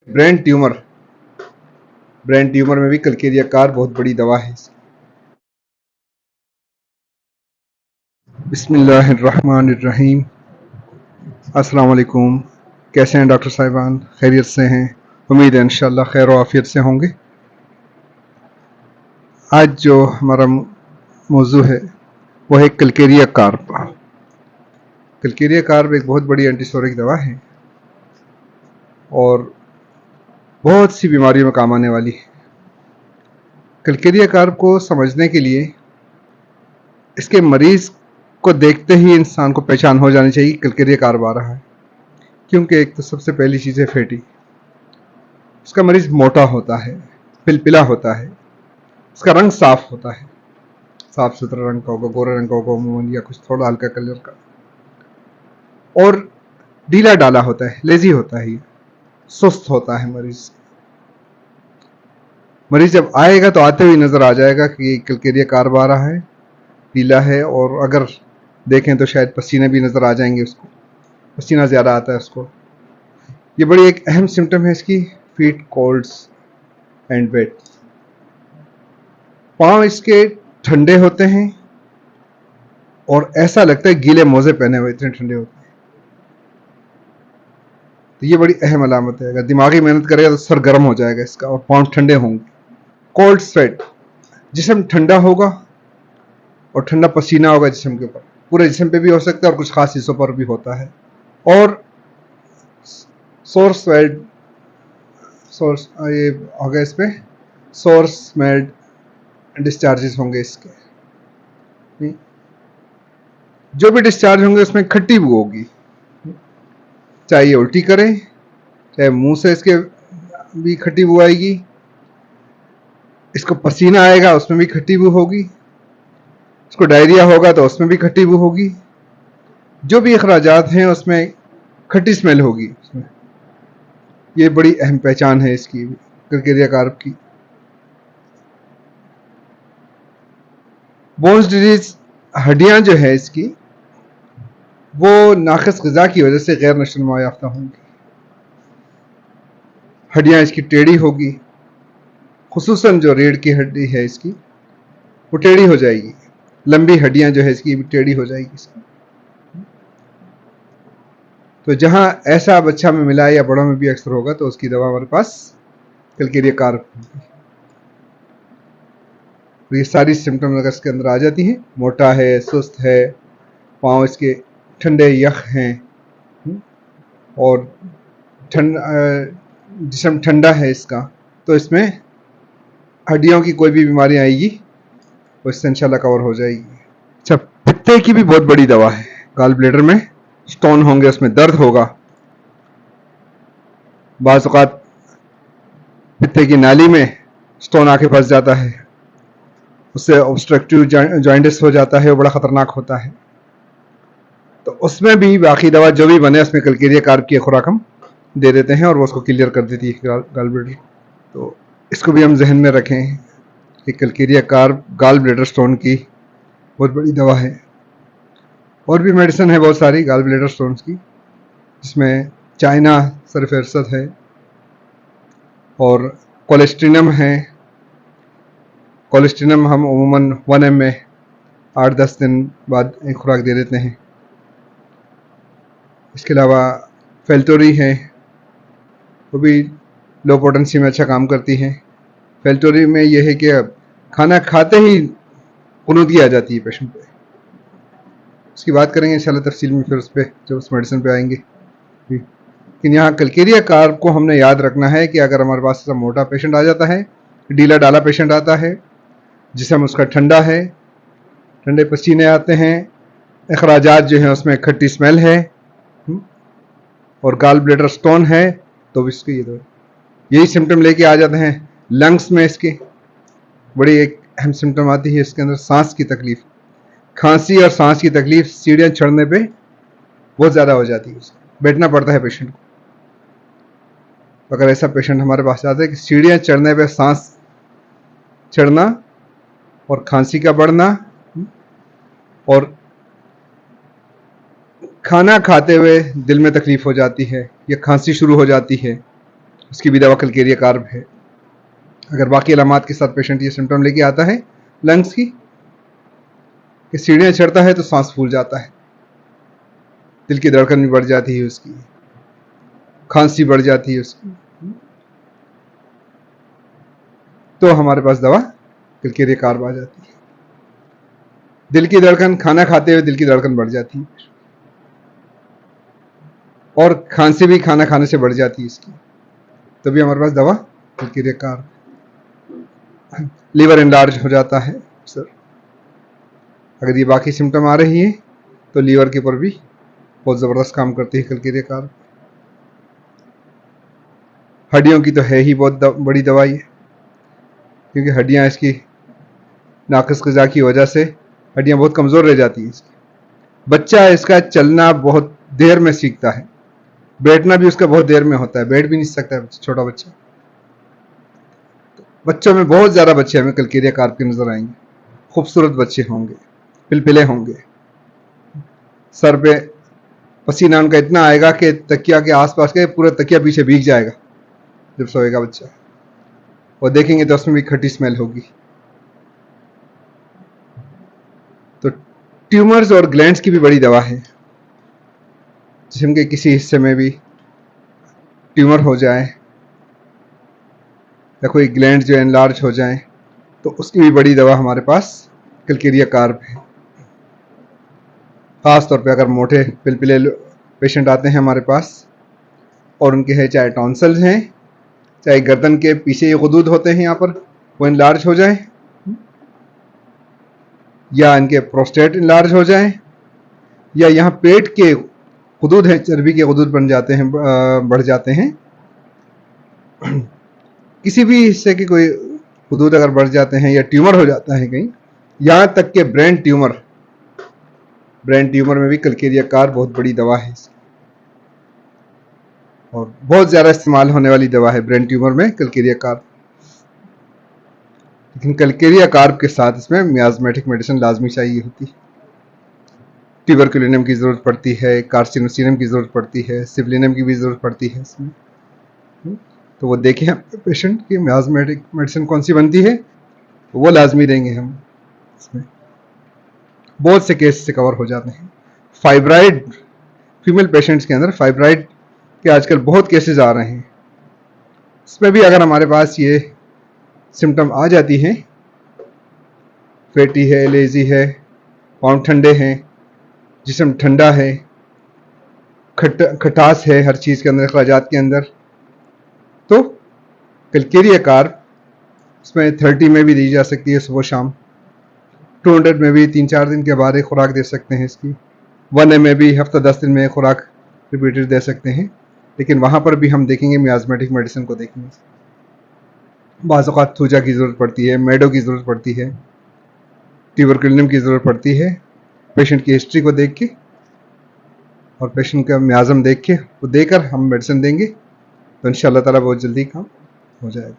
Brain tumour brain tumour में भी Calcarea car बहुत बड़ी दवा है। बिस्मिल्लाहिर्रहमानिर्रहीम। अस्सलाम वालेकुम। कैसे हैं डॉक्टर साहिबान? खैरियत से हैं? उम्मीद है इंशाअल्लाह खैर और आफियत से होंगे। आज जो हमारा मौजू है वो है कलकेरिया कार्ब। कलकेरिया कार्ब एक बहुत बड़ी एंटीसोरिक दवा है और बहुत सी बीमारियों में काम आने वाली है। कलकेरिया कार्ब को समझने के लिए इसके मरीज को देखते ही इंसान को पहचान हो जानी चाहिए कलकेरिया कार्ब आ रहा है, क्योंकि एक तो सबसे पहली चीज़ है फैटी। उसका मरीज मोटा होता है, पिलपिला होता है, उसका रंग साफ होता है, साफ सुथरा रंग का होगा, गोरा रंग का होगा अमूमन, या कुछ थोड़ा हल्का कलर का, और ढीला डाला होता है, लेजी होता है, सुस्त होता है मरीज। मरीज जब आएगा तो आते हुए नजर आ जाएगा कि कलकेरिया कार्ब आ रहा है, पीला है, और अगर देखें तो शायद पसीने भी नजर आ जाएंगे, उसको पसीना ज्यादा आता है उसको। ये बड़ी एक अहम सिम्टम है इसकी, फीट कोल्ड्स एंड वेट। पांव इसके ठंडे होते हैं और ऐसा लगता है गीले मोजे पहने हुए, इतने ठंडे होते हैं। तो ये बड़ी अहम अलामत है। अगर दिमागी मेहनत करेगा तो सर गर्म हो जाएगा इसका और पांव ठंडे होंगे। कोल्ड स्वेट, जिस्म ठंडा होगा और ठंडा पसीना होगा जिस्म के ऊपर, पूरे जिस्म पे भी हो सकता है और कुछ खास हिस्सों पर भी होता है। और सोर स्वेट, सोर्स ये हो गया, इस पे सोर स्मेल्ड डिस्चार्जेस होंगे इसके। जो भी डिस्चार्ज होंगे उसमें खट्टी बू होगी, चाहे ये उल्टी करें, चाहे मुंह से इसके भी खट्टी बू आएगी, इसको पसीना आएगा उसमें भी खट्टी बू होगी, इसको डायरिया होगा तो उसमें भी खट्टी बू होगी, जो भी अखराजात हैं उसमें खट्टी स्मेल होगी उसमें। ये बड़ी अहम पहचान है इसकी कलकेरिया कार्ब की। बोन्स डिजीज, हड्डियां जो है इसकी वो नाक़िस ग़िज़ा की वजह से गैर नशोनुमा याफ्ता होंगी। हड्डियां इसकी टेढ़ी होगी, खुसूसन जो रीढ़ की हड्डी है इसकी वो टेढ़ी हो जाएगी। लंबी हड्डियां जो है इसकी टेढ़ी हो जाएगी इसकी। तो जहां ऐसा बच्चा में मिला है या बड़ों में भी अक्सर होगा तो उसकी दवा हमारे पास कलकेरिया कार्ब होगी। तो ये सारी सिम्टम अगर इसके अंदर आ जाती हैं, मोटा है, सुस्त है, पाँव इसके ठंडे यख हैं और जिस्म ठंडा है इसका, तो इसमें हड्डियों की कोई भी बीमारी आएगी वो इससे इंशाल्लाह कवर हो जाएगी। अच्छा, पित्ते की भी बहुत बड़ी दवा है। गॉल ब्लैडर में स्टोन होंगे, उसमें दर्द होगा, बाज़ औक़ात पित्ते की नाली में स्टोन आके फंस जाता है, उससे ऑब्स्ट्रक्टिव जॉइंटिस हो जाता है, वो बड़ा ख़तरनाक होता है। तो उसमें भी बाकी दवा जो भी बने उसमें कलकेरिया कार्ब की खुराक हम दे देते हैं और वो उसको क्लियर कर देती है गॉल ब्लैडर। तो इसको भी हम जहन में रखें कि Calcarea carb gall bladder stone की बहुत बड़ी दवा है। और भी मेडिसिन है बहुत सारी गॉल ब्लैडर स्टोन्स की, जिसमें चाइना सरफेरसत है और कोलेस्ट्रिनम है। कोलेस्ट्रिनम हम अमूमन 1 ml में 8-10 दिन बाद एक खुराक दे देते हैं। इसके अलावा फेल्टोरी है, वो भी लो पोटेंसी में अच्छा काम करती है। फेल्टोरी में यह है कि खाना खाते ही कुनूदी आ जाती है पेशेंट पे। उसकी बात करेंगे इंशाल्लाह तफसील में फिर उस पर, जब उस मेडिसिन पे आएंगे। लेकिन यहाँ कलकेरिया कार्ब को हमने याद रखना है कि अगर हमारे पास मोटा पेशेंट आ जाता है, ढीला डाला पेशेंट आता है, जिस्म उसका ठंडा है, ठंडे पसीने आते हैं, अखराजात जो हैं उसमें खट्टी स्मेल है और गॉल ब्लैडर स्टोन है, तो इसकी यही सिम्टम लेके आ जाते हैं। लंग्स में इसके बड़ी एक अहम सिम्टम आती है इसके अंदर, सांस की तकलीफ, खांसी और सांस की तकलीफ सीढ़ियाँ चढ़ने पे बहुत ज़्यादा हो जाती है, बैठना पड़ता है पेशेंट को। अगर ऐसा पेशेंट हमारे पास आता है कि सीढ़ियाँ चढ़ने पे सांस चढ़ना और खांसी का बढ़ना और खाना खाते हुए दिल में तकलीफ हो जाती है या खांसी शुरू हो जाती है, उसकी भी दवा कलकेरिया कार्ब है। अगर बाकी अलामात के साथ पेशेंट ये सिम्टम लेके आता है लंग्स की, कि सीढ़ियाँ चढ़ता है तो सांस फूल जाता है, दिल की धड़कन भी बढ़ जाती है उसकी, खांसी बढ़ जाती है उसकी, तो हमारे पास दवा कलकेरिया कार्ब आ जाती है। दिल की धड़कन, खाना खाते हुए दिल की धड़कन बढ़ जाती है, और खांसी भी खाना खाने से बढ़ जाती है इसकी, तभी हमारे पास दवा कलकेरिया कार्ब। लीवर एनलार्ज हो जाता है सर, अगर ये बाकी सिम्टम आ रही है तो लीवर के ऊपर भी बहुत ज़बरदस्त काम करती है कलकेरिया कार्ब। हड्डियों की तो है ही बहुत बड़ी दवाई है, क्योंकि हड्डियाँ इसकी नाक़िस ग़िज़ा की वजह से हड्डियाँ बहुत कमज़ोर रह जाती हैं इसकी। बच्चा इसका चलना बहुत देर में सीखता है, बैठना भी उसका बहुत देर में होता है, बैठ भी नहीं सकता है छोटा बच्चा। बच्चों में बहुत ज़्यादा बच्चे हमें कलकेरिया कार्ब के नज़र आएंगे, खूबसूरत बच्चे होंगे, पिलपिले होंगे, सर पे पसीना उनका इतना आएगा कि तकिया के आसपास के पूरा तकिया पीछे भीग जाएगा जब सोएगा बच्चा, और देखेंगे तो उसमें भी खट्टी स्मेल होगी। तो ट्यूमर्स और ग्लैंड्स की भी बड़ी दवा है, जिसम के किसी हिस्से में भी ट्यूमर हो जाए या कोई ग्लैंड जो एनलार्ज हो जाए तो उसकी भी बड़ी दवा हमारे पास कलकेरिया कार्ब है। ख़ास तौर पे अगर मोटे पिलपिले पेशेंट आते हैं हमारे पास और उनके हैं चाहे टॉन्सिल्स हैं, चाहे गर्दन के पीछे ये गुदूद होते हैं यहाँ पर वो इनलार्ज हो जाए, या इनके प्रोस्टेट इनलार्ज हो जाए, या यहाँ पेट के गुदूद हैं, चर्बी के गुदूद बन जाते हैं, बढ़ जाते हैं, किसी भी हिस्से के कोई गुदूद अगर बढ़ जाते हैं या ट्यूमर हो जाता है कहीं, यहाँ तक के ब्रेन ट्यूमर में भी कलकेरिया कार्ब बहुत बड़ी दवा है और बहुत ज़्यादा इस्तेमाल होने वाली दवा है ब्रेन ट्यूमर में कलकेरिया कार्ब। लेकिन कलकेरिया कार्ब के साथ इसमें मियाज़मेटिक मेडिसिन लाजमी चाहिए होती है। ट्यूबरकुलिनम की ज़रूरत पड़ती है, कार्सिनोसिनम की ज़रूरत पड़ती है, सिवलिनम की भी ज़रूरत पड़ती है इसमें। तो वो देखें पेशेंट की मियाज़मेटिक मेडिसिन कौन सी बनती है, तो वो लाजमी देंगे हम। इसमें बहुत से केस से कवर हो जाते हैं। फाइब्राइड, फीमेल पेशेंट्स के अंदर फाइब्राइड के आजकल बहुत केसेस आ रहे हैं, इसमें भी अगर हमारे पास ये सिम्टम आ जाती हैं, फैटी है, लेजी है, पाँव ठंडे हैं, जिस्म ठंडा है, खटास है हर चीज़ के अंदर, अखराजात के अंदर, तो कलकेरिया कार्ब इसमें 30 में भी दी जा सकती है सुबह शाम, 200 में भी 3-4 दिन के बाद एक खुराक दे सकते हैं इसकी, 1 में भी हफ्ता 10 दिन में एक खुराक रिपीटेड दे सकते हैं। लेकिन वहाँ पर भी हम देखेंगे मियाज़मेटिक मेडिसिन को देखेंगे। बाज़ औक़ात थूजा की ज़रूरत पड़ती है, मेडो की ज़रूरत पड़ती है, ट्यूबरकुलिनम की ज़रूरत पड़ती है, पेशेंट की हिस्ट्री को देख के और पेशेंट का मियाज़म देख के वो देकर हम मेडिसिन देंगे, तो इंशाअल्लाह ताला बहुत जल्दी काम हो जाएगा।